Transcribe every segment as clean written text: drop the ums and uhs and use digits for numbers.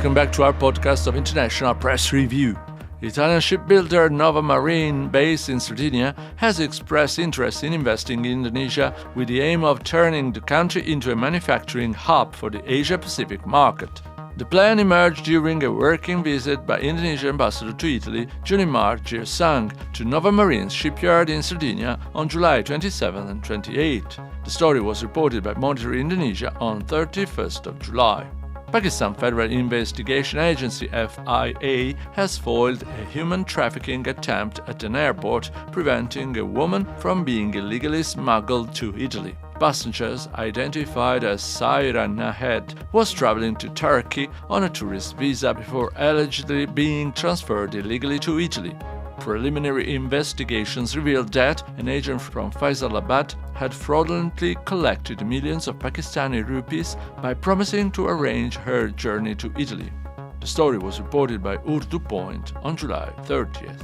Welcome back to our podcast of International Press Review. Italian shipbuilder Nova Marine, based in Sardinia, has expressed interest in investing in Indonesia with the aim of turning the country into a manufacturing hub for the Asia-Pacific market. The plan emerged during a working visit by Indonesian ambassador to Italy, Junimar Girsang, to Nova Marine's shipyard in Sardinia on July 27 and 28. The story was reported by Monitor Indonesia on 31st of July. Pakistan Federal Investigation Agency FIA has foiled a human trafficking attempt at an airport, preventing a woman from being illegally smuggled to Italy. Passengers, identified as Saira Nahed, was traveling to Turkey on a tourist visa before allegedly being transferred illegally to Italy. Preliminary investigations revealed that an agent from Faisalabad had fraudulently collected millions of Pakistani rupees by promising to arrange her journey to Italy. The story was reported by Urdu Point on July 30th.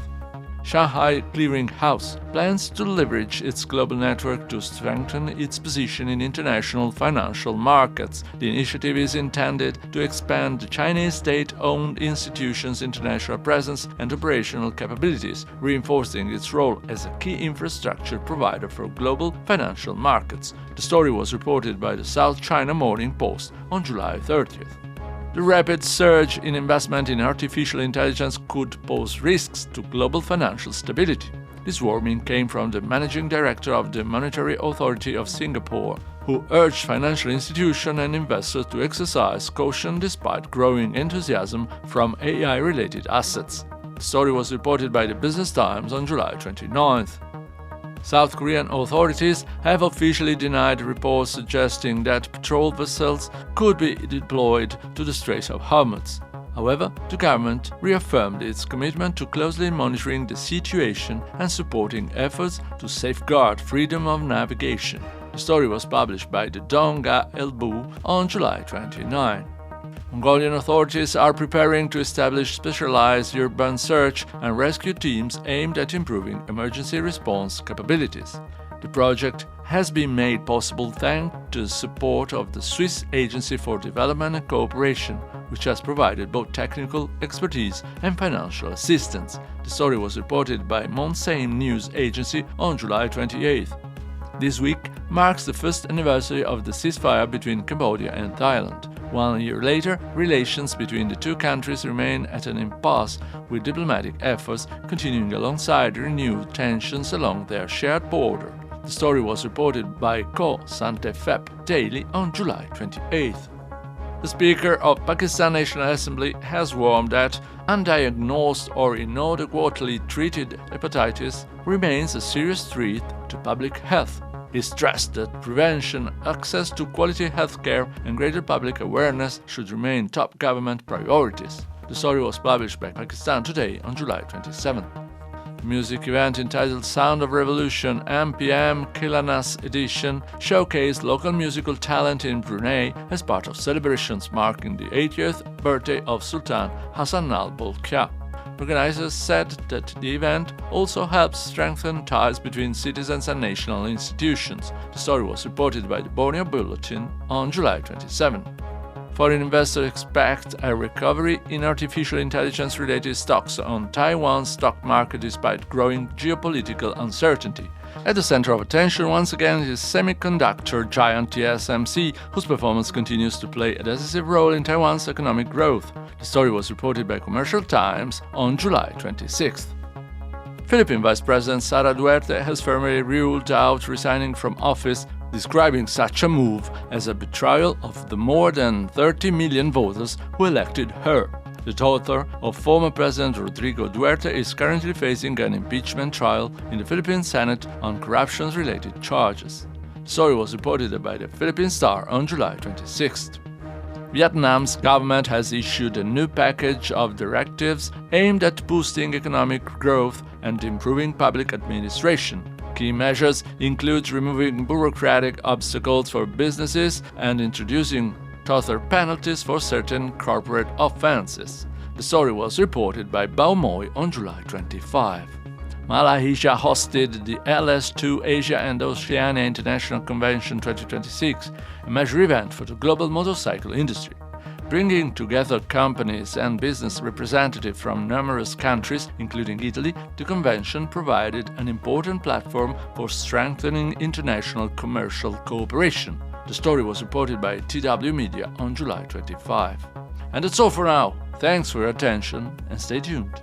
Shanghai Clearing House plans to leverage its global network to strengthen its position in international financial markets. The initiative is intended to expand the Chinese state-owned institution's international presence and operational capabilities, reinforcing its role as a key infrastructure provider for global financial markets. The story was reported by the South China Morning Post on July 30th. The rapid surge in investment in artificial intelligence could pose risks to global financial stability. This warning came from the managing director of the Monetary Authority of Singapore, who urged financial institutions and investors to exercise caution despite growing enthusiasm from AI-related assets. The story was reported by the Business Times on July 29th. South Korean authorities have officially denied reports suggesting that patrol vessels could be deployed to the Strait of Hormuz. However, the government reaffirmed its commitment to closely monitoring the situation and supporting efforts to safeguard freedom of navigation. The story was published by the Dongga Ilbo on July 29. Mongolian authorities are preparing to establish specialized urban search and rescue teams aimed at improving emergency response capabilities. The project has been made possible thanks to the support of the Swiss Agency for Development and Cooperation, which has provided both technical expertise and financial assistance. The story was reported by Monseim News Agency on July 28th. This week marks the first anniversary of the ceasefire between Cambodia and Thailand. 1 year later, relations between the two countries remain at an impasse, with diplomatic efforts continuing alongside renewed tensions along their shared border. The story was reported by Ko Santefep Daily on July 28th. The Speaker of Pakistan National Assembly has warned that undiagnosed or inadequately treated hepatitis remains a serious threat to public health. He stressed that prevention, access to quality healthcare, and greater public awareness should remain top government priorities. The story was published by Pakistan Today on July 27. The music event entitled Sound of Revolution MPM Kilanas Edition showcased local musical talent in Brunei as part of celebrations marking the 80th birthday of Sultan Hassan al Bolkiah. Organizers said that the event also helps strengthen ties between citizens and national institutions. The story was reported by the Borneo Bulletin on July 27. Foreign investors expect a recovery in artificial intelligence-related stocks on Taiwan's stock market despite growing geopolitical uncertainty. At the center of attention once again is semiconductor giant TSMC, whose performance continues to play a decisive role in Taiwan's economic growth. The story was reported by Commercial Times on July 26th. Philippine Vice President Sara Duterte has firmly ruled out resigning from office, describing such a move as a betrayal of the more than 30 million voters who elected her. The daughter of former President Rodrigo Duterte is currently facing an impeachment trial in the Philippine Senate on corruption-related charges. The story was reported by the Philippine Star on July 26th. Vietnam's government has issued a new package of directives aimed at boosting economic growth and improving public administration. Key measures include removing bureaucratic obstacles for businesses and introducing tougher penalties for certain corporate offenses. The story was reported by Bao Moi on July 25. Malaysia hosted the LS2 Asia and Oceania International Convention 2026, a major event for the global motorcycle industry. Bringing together companies and business representatives from numerous countries, including Italy, the convention provided an important platform for strengthening international commercial cooperation. The story was reported by TW Media on July 25. And that's all for now. Thanks for your attention and stay tuned.